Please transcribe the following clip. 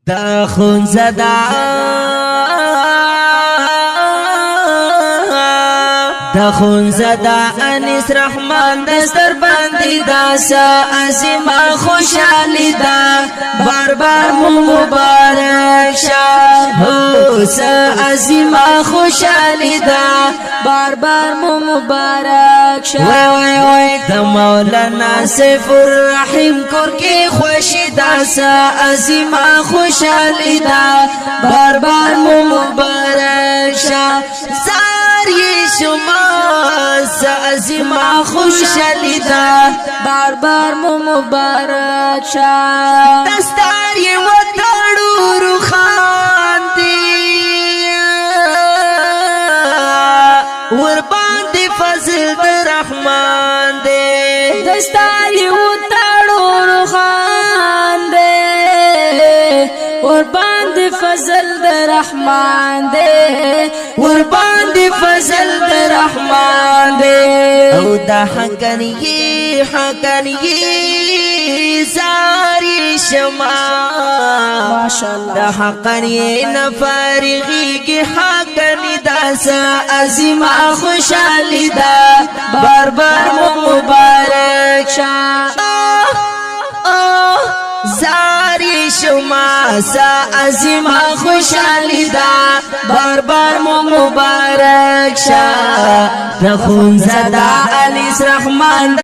دا خونزدا دا خونزدا انیس رحمان دستر باندې دا سا عظیمه خوشحالی دا بار بار مبارک شاه هو سا عظیمه خوشحالی دا بار بار مبارک شاه وای وای د مولانا سیف الرحیم کور کې خوشی دا سا عظیمه خوشحالی دا بار بار مبارک شاه شما عظیمه خوشحالی دا بار بار مبارک شاه دستار یې وتړو روخان دی ور باندې فضل د رحمان دی دستار یې وتړو روخان دی ور باندې فضل د رحمان دی ور باندې فضل د رحمان دے او دا حقنی زاری شما ماشاءاللہ دا حقنی نفارغی کی حقنی دا سا عظیمہ خوشحالی دا بار بار مبارک شاہ زاری شما سا عظیمہ خوشحالی دا بار بار مبارک شاہ دا خونزدا انیس رحمان